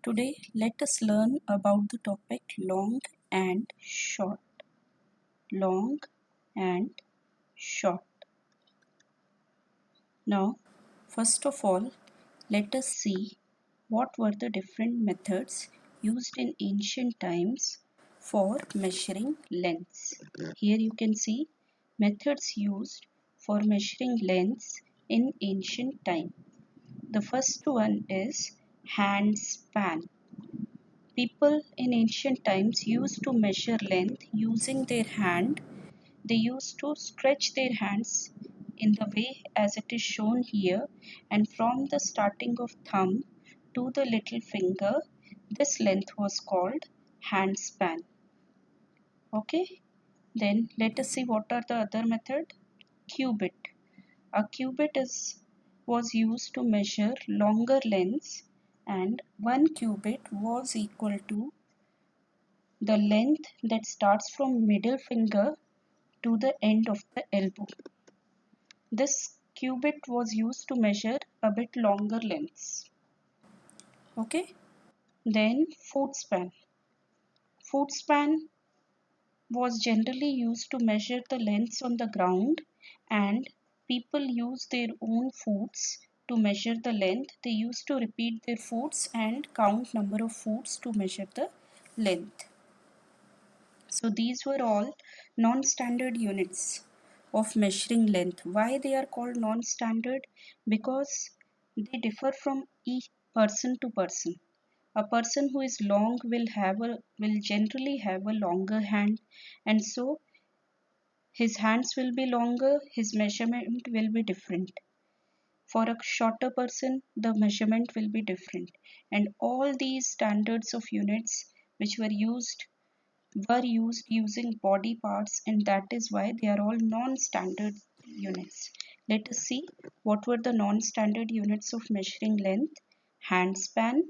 Today, let us learn about the topic long and short. Long and short. Now, first of all, let us see what were the different methods used in ancient times for measuring lengths. Here you can see methods used for measuring lengths in ancient time. The first one is hand span. People in ancient times used to measure length using their hand. They used to stretch their hands in the way as it is shown here, and from the starting of thumb to the little finger, this length was called hand span. Okay, then let us see what are the other method. Cubit. A cubit was used to measure longer lengths, and one cubit was equal to the length that starts from middle finger to the end of the elbow. This cubit was used to measure a bit longer lengths. Okay. Then foot span. Foot span was generally used to measure the lengths on the ground, and people use their own foots to measure the length. They used to repeat their foots and count number of foots to measure the length. So these were all non-standard units of measuring length. Why they are called non-standard? Because they differ from each person to person. A person who is long will generally have a longer hand, and so his hands will be longer, his measurement will be different. For a shorter person, the measurement will be different. And all these standards of units which were used using body parts, and that is why they are all non-standard units. Let us see what were the non-standard units of measuring length. Hand span,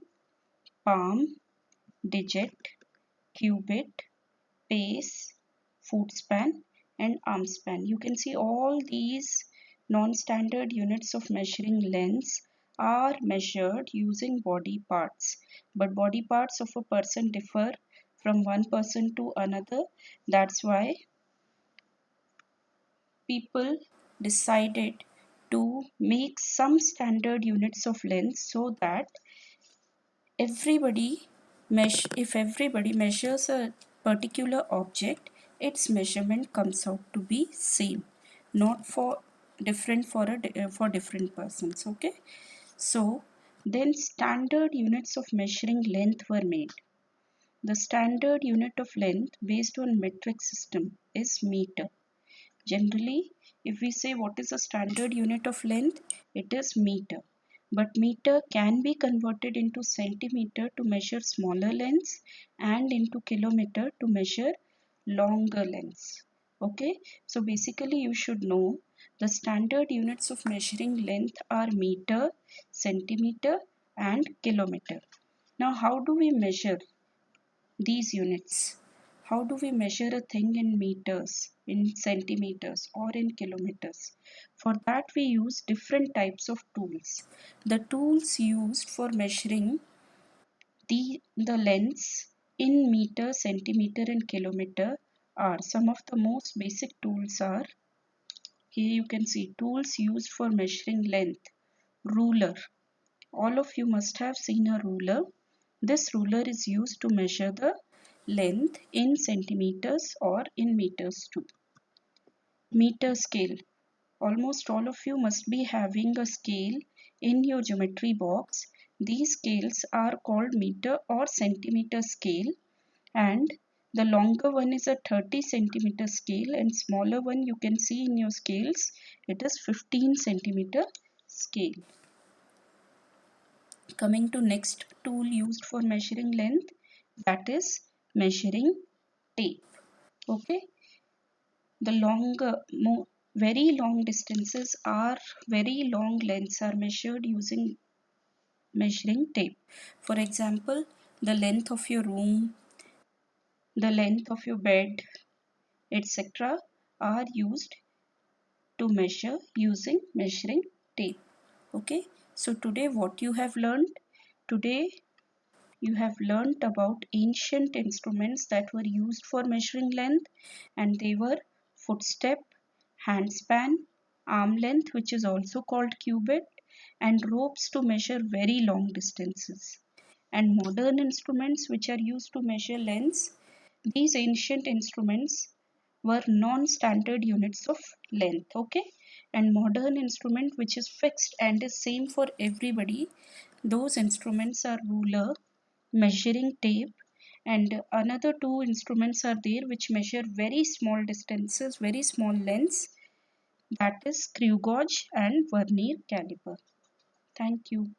palm, digit, cubit, pace, foot span, and arm span. You can see all these non-standard units of measuring lengths are measured using body parts, but body parts of a person differ from one person to another. That's why people decided to make some standard units of length so that if everybody measures a particular object, its measurement comes out to be same, not for different for different persons. Okay, so then standard units of measuring length were made. The standard unit of length based on metric system is meter. Generally, if we say what is a standard unit of length, it is meter. But meter can be converted into centimeter to measure smaller lengths and into kilometer to measure longer lengths. Okay, so basically you should know the standard units of measuring length are meter, centimeter, and kilometer. Now, how do we measure these units? How do we measure a thing in meters, in centimeters, or in kilometers? For that, we use different types of tools. The tools used for measuring the lengths in meter, centimeter, and kilometer are some of the most basic tools are here you can see tools used for measuring length. Ruler. All of you must have seen a ruler. This ruler is used to measure the length in centimeters or in meters too. Meter scale. Almost all of you must be having a scale in your geometry box. These scales are called meter or centimeter scale, and the longer one is a 30 centimeter scale, and smaller one you can see in your scales, it is 15 centimeter scale. Coming to next tool used for measuring length, that is measuring tape. Okay, the very long distances are very long lengths are measured using measuring tape. For example, the length of your room, the length of your bed, etc. are used to measure using measuring tape. Okay, so today what you have learned? Today you have learnt about ancient instruments that were used for measuring length, and they were footstep, handspan, arm length, which is also called cubit, and ropes to measure very long distances. And modern instruments which are used to measure lengths, these ancient instruments were non-standard units of length, okay? And modern instrument which is fixed and is same for everybody, those instruments are ruler, measuring tape, and another two instruments are there which measure very small distances, very small lengths, that is screw gauge and vernier caliper. Thank you.